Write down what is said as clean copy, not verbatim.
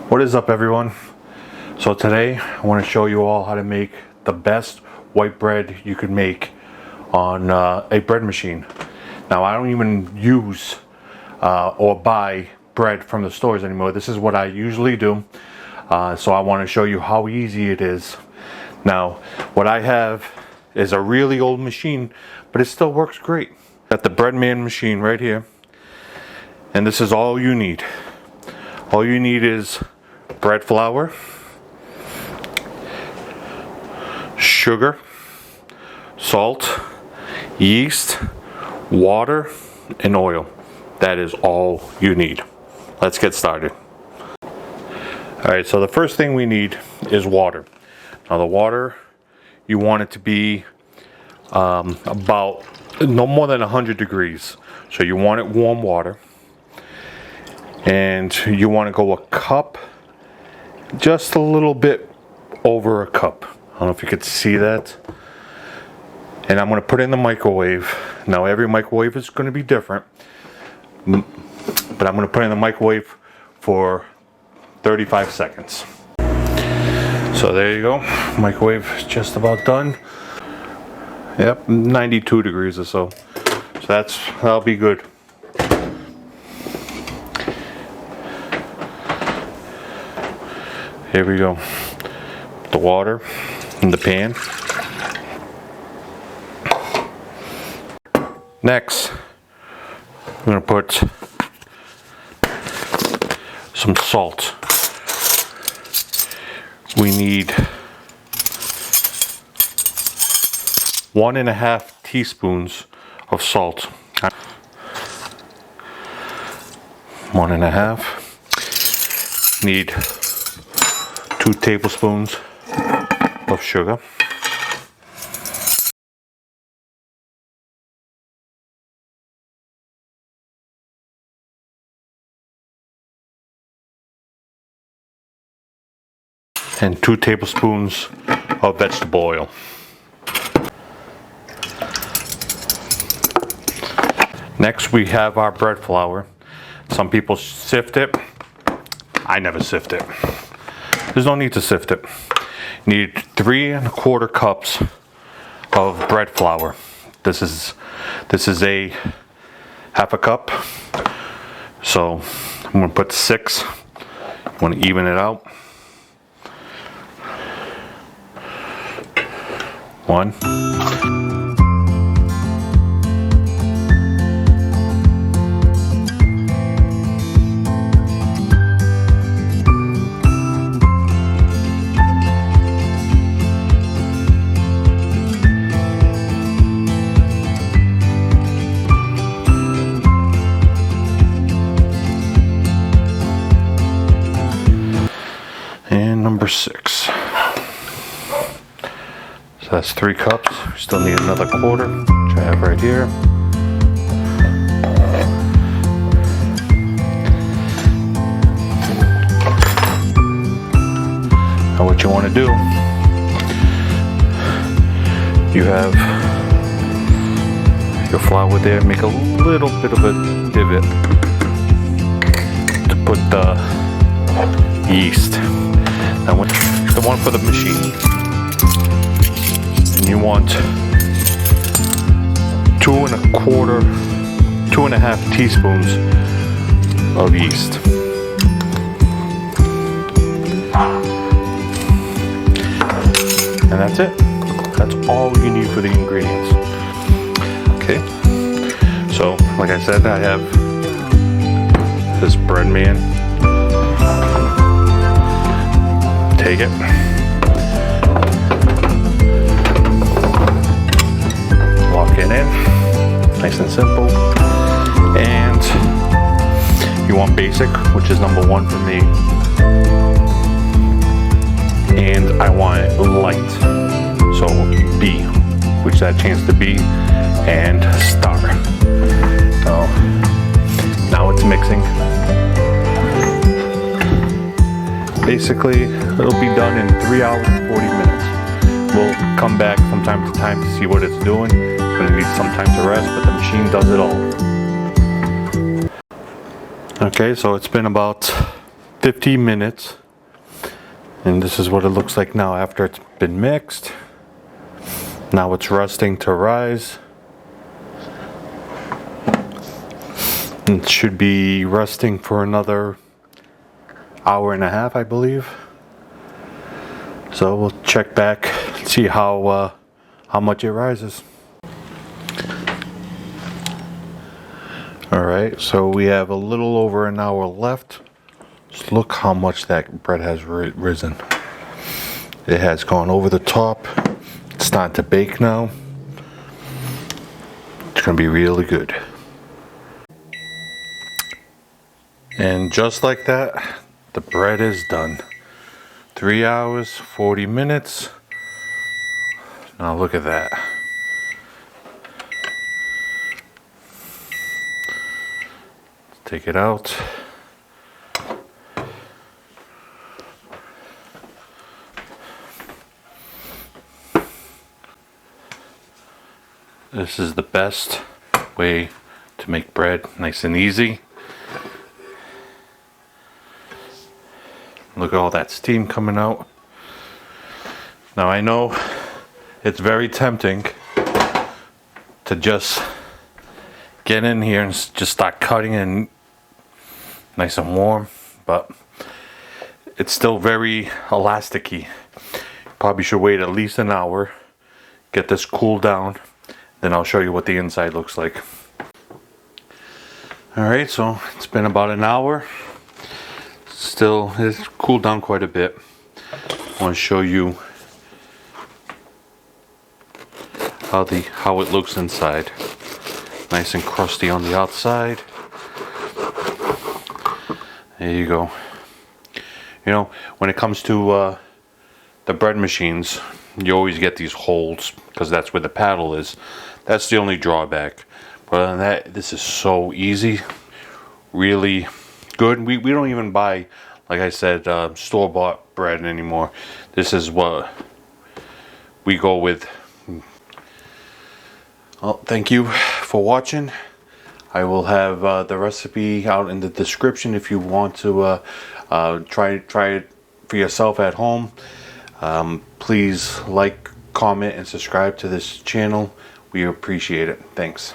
What is up, everyone? So today I want to show you all how to make the best white bread you could make on a bread machine. Now, I don't even use or buy bread from the stores anymore. This is what I usually do. So I want to show you how easy it is. Now, what I have is a really old machine, but it still works great. Got the Breadman machine right here, and this is all you need. All you need is bread flour, sugar, salt, yeast, water, and oil. That is all you need. Let's get started. Alright, so the first thing we need is water. Now the water, you want it to be about no more than 100 degrees. So you want it warm water. And you want to go a cup, just a little bit over a cup. I don't know if you could see that. And I'm going to put it in the microwave. Now every microwave is going to be different. But I'm going to put it in the microwave for 35 seconds. So there you go. Microwave is just about done. Yep, 92 degrees or so. So that'll be good. Here we go. The water in the pan. Next, I'm going to put some salt. We need 1.5 teaspoons of salt. 1.5. Need 2 tablespoons of sugar. And 2 tablespoons of vegetable oil. Next, we have our bread flour. Some people sift it. I never sift it. There's no need to sift it. You need 3¼ cups of bread flour. This is a ½ a cup. So I'm going to put 6. I want to even it out. 1. And number 6. So that's 3 cups. We still need another 1/4, which I have right here. Now what you want to do, you have your flour there, make a little bit of a divot to put the yeast. Now the one for the machine. And you want 2.5 teaspoons of yeast. And that's it. That's all you need for the ingredients. Okay. So, like I said, I have this Breadman. Take it. Walk it in. Nice and simple. And you want basic, which is number 1 for me. And I want it light. So B, which that chance to be, and star. So now it's mixing. Basically, it'll be done in 3 hours and 40 minutes. We'll come back from time to time to see what it's doing. It's going to need some time to rest, but the machine does it all. Okay, so it's been about 50 minutes. And this is what it looks like now after it's been mixed. Now it's resting to rise. It should be resting for another hour and a half, I believe. So we'll check back, see how much it rises. Alright, so we have a little over an hour left. Just look how much that bread has risen. It has gone over the top. It's starting to bake now. It's going to be really good. And just like that, the bread is done. 3 hours, 40 minutes. Now look at that. Take it out. This is the best way to make bread, nice and easy. Look at all that steam coming out. Now I know it's very tempting to just get in here and just start cutting in nice and warm, but it's still very elasticy. Probably should wait at least an hour, get this cooled down, then I'll show you what the inside looks like. Alright, so it's been about an hour. Still, it's cooled down quite a bit. I want to show you how it looks inside. Nice and crusty on the outside. There you go. You know, when it comes to the bread machines, you always get these holes because that's where the paddle is. That's the only drawback. But other than that, this is so easy. Really good. We don't even buy, like I said, store-bought bread anymore. This is what we go with. Well, thank you for watching. I will have the recipe out in the description if you want to try it for yourself at home. Please like, comment, and subscribe to this channel. We appreciate it. Thanks.